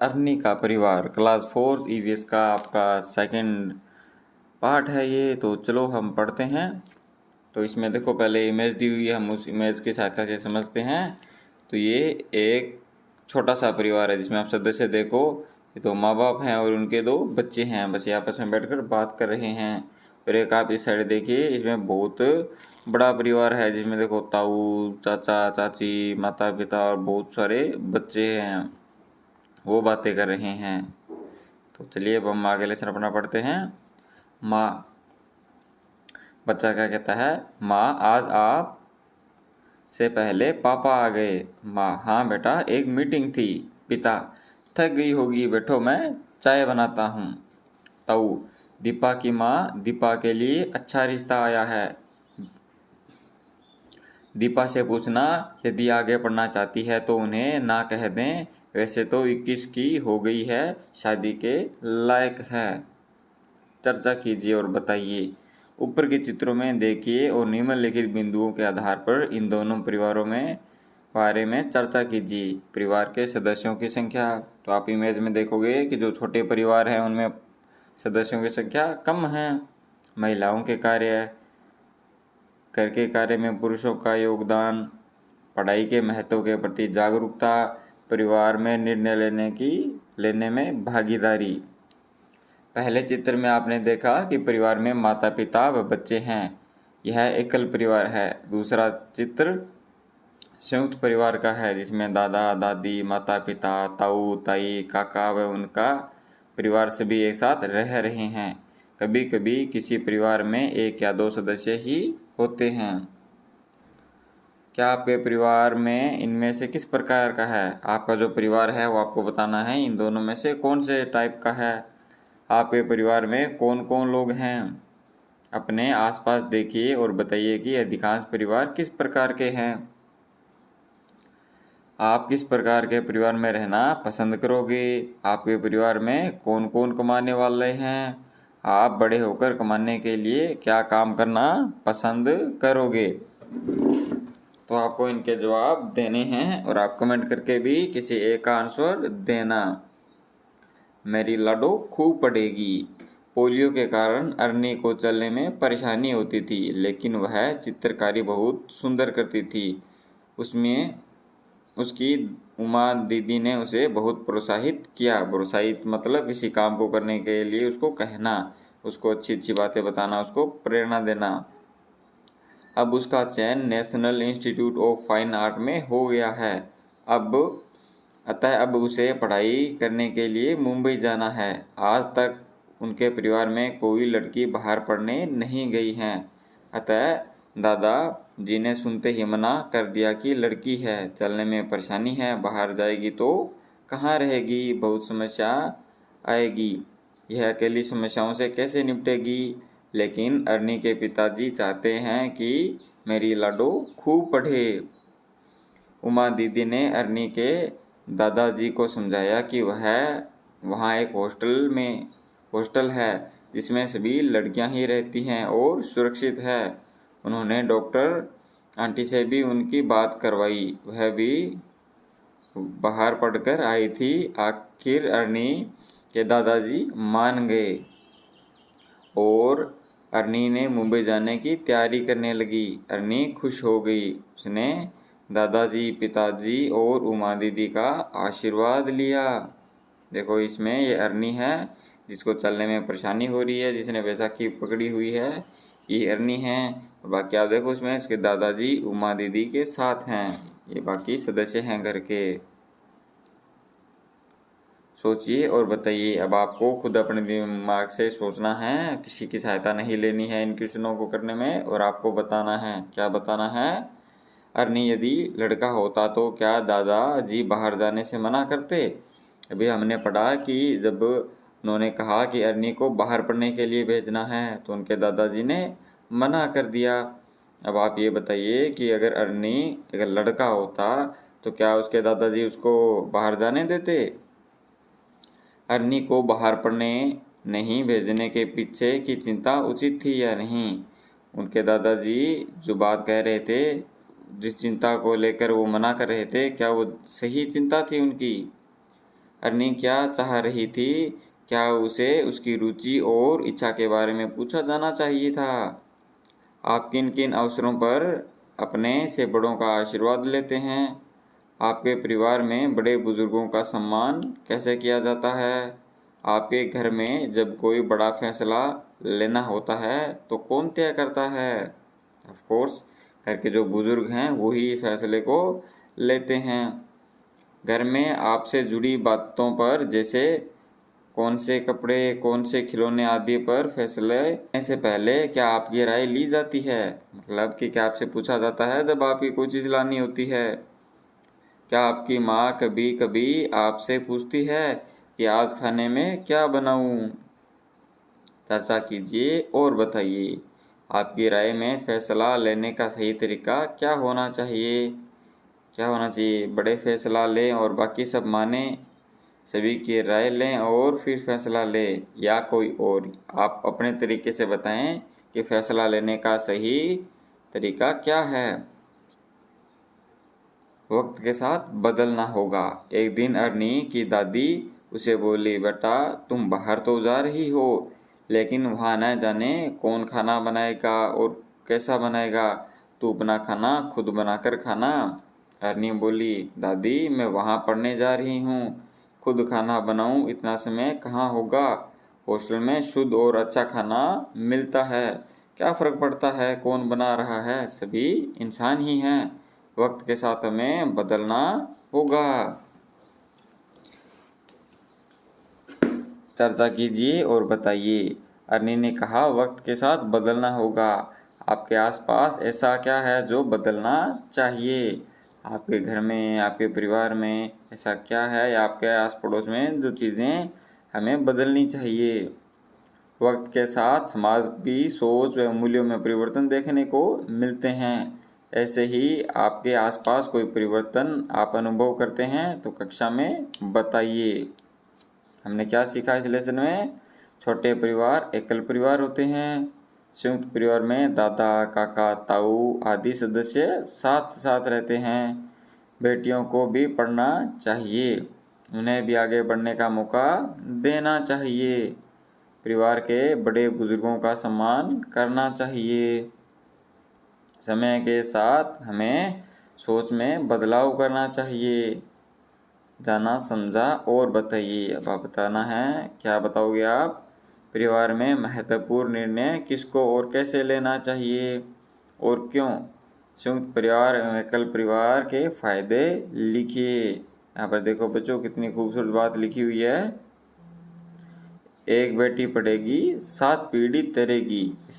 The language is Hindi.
अर्नी का परिवार क्लास 4 ईवीएस का आपका सेकंड पार्ट है ये। तो चलो हम पढ़ते हैं। तो इसमें देखो पहले इमेज दी हुई है, हम उस इमेज की सहायता से समझते हैं। तो ये एक छोटा सा परिवार है जिसमें आप सदस्य देखो, ये तो माँ बाप हैं और उनके दो बच्चे हैं, बस ये आपस में बैठकर बात कर रहे हैं। और एक आप इस साइड देखिए, इसमें बहुत बड़ा परिवार है जिसमें देखो ताऊ, चाचा, चाची, माता पिता और बहुत सारे बच्चे हैं, वो बातें कर रहे हैं। तो चलिए अब हम आगे लेसन अपना पढ़ते हैं। माँ, बच्चा क्या कहता है, माँ आज आप से पहले पापा आ गए। माँ, हाँ बेटा एक मीटिंग थी। पिता, थक गई होगी, बैठो मैं चाय बनाता हूँ। ताऊ, दीपा की माँ, दीपा के लिए अच्छा रिश्ता आया है, दीपा से पूछना यदि आगे पढ़ना चाहती है तो उन्हें ना कह दें, वैसे तो 21 की हो गई है, शादी के लायक है। चर्चा कीजिए और बताइए। ऊपर के चित्रों में देखिए और निम्नलिखित बिंदुओं के आधार पर इन दोनों परिवारों में बारे में चर्चा कीजिए। परिवार के सदस्यों की संख्या, तो आप इमेज में देखोगे कि जो छोटे परिवार हैं उनमें सदस्यों की संख्या कम है। महिलाओं के कार्य, घर के कार्य में पुरुषों का योगदान, पढ़ाई के महत्व के प्रति जागरूकता, परिवार में निर्णय लेने में भागीदारी। पहले चित्र में आपने देखा कि परिवार में माता पिता व बच्चे हैं, यह एकल परिवार है। दूसरा चित्र संयुक्त परिवार का है जिसमें दादा दादी, माता पिता, ताऊ ताई, काका व उनका परिवार सभी एक साथ रह रहे हैं। कभी कभी किसी परिवार में एक या दो सदस्य ही होते हैं। क्या आपके परिवार में इनमें से किस प्रकार का है? आपका जो परिवार है वो आपको बताना है इन दोनों में से कौन से टाइप का है। आपके परिवार में कौन कौन लोग हैं? अपने आसपास देखिए और बताइए कि अधिकांश परिवार किस प्रकार के हैं। आप किस प्रकार के परिवार में रहना पसंद करोगे? आपके परिवार में कौन कौन कमाने वाले हैं? आप बड़े होकर कमाने के लिए क्या काम करना पसंद करोगे? तो आपको इनके जवाब देने हैं और आप कमेंट करके भी किसी एक का आंसर देना। मेरी लाडो खूब पढ़ेगी। पोलियो के कारण अरनी को चलने में परेशानी होती थी, लेकिन वह चित्रकारी बहुत सुंदर करती थी। उसमें उसकी उमा दीदी ने उसे बहुत प्रोत्साहित किया। प्रोत्साहित मतलब किसी काम को करने के लिए उसको कहना, उसको अच्छी अच्छी बातें बताना, उसको प्रेरणा देना। अब उसका चयन national institute of fine art में हो गया है। अब उसे पढ़ाई करने के लिए मुंबई जाना है। आज तक उनके परिवार में कोई लड़की बाहर पढ़ने नहीं गई है, अतः दादा जी ने सुनते ही मना कर दिया कि लड़की है, चलने में परेशानी है, बाहर जाएगी तो कहाँ रहेगी, बहुत समस्या आएगी, यह अकेली समस्याओं से कैसे निपटेगी। लेकिन अरनी के पिताजी चाहते हैं कि मेरी लाडो खूब पढ़े। उमा दीदी ने अरनी के दादाजी को समझाया कि वहाँ एक हॉस्टल है जिसमें सभी लड़कियां ही रहती हैं और सुरक्षित है। उन्होंने डॉक्टर आंटी से भी उनकी बात करवाई, वह भी बाहर पढ़कर आई थी। आखिर अरनी के दादाजी मान गए और अरनी ने मुंबई जाने की तैयारी करने लगी। अरनी खुश हो गई, उसने दादाजी, पिताजी और उमा दीदी का आशीर्वाद लिया। देखो इसमें ये अरनी है जिसको चलने में परेशानी हो रही है, जिसने बैसाखी पकड़ी हुई है, ये अरनी है। और बाकी आप देखो इसमें उसके दादाजी उमा दीदी के साथ हैं, ये बाकी सदस्य हैं घर के। सोचिए और बताइए। अब आपको खुद अपने दिमाग से सोचना है, किसी की सहायता नहीं लेनी है इन क्वेश्चनों को करने में, और आपको बताना है। क्या बताना है? अरनी यदि लड़का होता तो क्या दादाजी बाहर जाने से मना करते? अभी हमने पढ़ा कि जब उन्होंने कहा कि अरनी को बाहर पढ़ने के लिए भेजना है तो उनके दादाजी ने मना कर दिया। अब आप ये बताइए कि अगर लड़का होता तो क्या उसके दादाजी उसको बाहर जाने देते? अरनी को बाहर पढ़ने नहीं भेजने के पीछे की चिंता उचित थी या नहीं? उनके दादाजी जो बात कह रहे थे, जिस चिंता को लेकर वो मना कर रहे थे, क्या वो सही चिंता थी उनकी? अर्नी क्या चाह रही थी? क्या उसे उसकी रुचि और इच्छा के बारे में पूछा जाना चाहिए था? आप किन किन अवसरों पर अपने से बड़ों का आशीर्वाद लेते हैं? आपके परिवार में बड़े बुजुर्गों का सम्मान कैसे किया जाता है? आपके घर में जब कोई बड़ा फैसला लेना होता है तो कौन तय करता है? ऑफ कोर्स घर के जो बुजुर्ग हैं वही फैसले को लेते हैं। घर में आपसे जुड़ी बातों पर जैसे कौन से कपड़े, कौन से खिलौने आदि पर फैसले लेने से पहले क्या आपकी राय ली जाती है? मतलब कि क्या आपसे पूछा जाता है जब आपकी कोई चीज़ लानी होती है? क्या आपकी माँ कभी कभी आपसे पूछती है कि आज खाने में क्या बनाऊं? चर्चा कीजिए और बताइए आपकी राय में फैसला लेने का सही तरीका क्या होना चाहिए? क्या होना चाहिए? बड़े फैसला लें और बाकी सब माने, सभी की राय लें और फिर फैसला लें, या कोई और? आप अपने तरीके से बताएं कि फैसला लेने का सही तरीका क्या है। वक्त के साथ बदलना होगा। एक दिन अर्नी की दादी उसे बोली, बेटा तुम बाहर तो जा रही हो, लेकिन वहाँ न जाने कौन खाना बनाएगा और कैसा बनाएगा। तू अपना खाना खुद बनाकर खाना। अर्नी बोली, दादी मैं वहाँ पढ़ने जा रही हूँ, खुद खाना बनाऊँ इतना समय कहाँ होगा। हॉस्टल में शुद्ध और अच्छा खाना मिलता है, क्या फ़र्क पड़ता है कौन बना रहा है, सभी इंसान ही हैं। वक्त के साथ हमें बदलना होगा। चर्चा कीजिए और बताइए। अर्नी ने कहा, वक्त के साथ बदलना होगा। आपके आसपास ऐसा क्या है जो बदलना चाहिए? आपके घर में, आपके परिवार में ऐसा क्या है, या आपके आस पड़ोस में जो चीज़ें हमें बदलनी चाहिए? वक्त के साथ समाज की सोच व मूल्यों में परिवर्तन देखने को मिलते हैं। ऐसे ही आपके आसपास कोई परिवर्तन आप अनुभव करते हैं तो कक्षा में बताइए। हमने क्या सीखा इस लेसन में? छोटे परिवार एकल परिवार होते हैं। संयुक्त परिवार में दादा, काका, ताऊ आदि सदस्य साथ साथ रहते हैं। बेटियों को भी पढ़ना चाहिए, उन्हें भी आगे बढ़ने का मौका देना चाहिए। परिवार के बड़े बुजुर्गों का सम्मान करना चाहिए। समय के साथ हमें सोच में बदलाव करना चाहिए। जाना समझा और बताइए। अब आप बताना है, क्या बताओगे आप? परिवार में महत्वपूर्ण निर्णय किसको और कैसे लेना चाहिए और क्यों? संयुक्त परिवार एवं एकल परिवार के फायदे लिखिए। यहाँ पर देखो बच्चों कितनी खूबसूरत बात लिखी हुई है। एक बेटी पढ़ेगी 7 पीढ़ी तरेगी।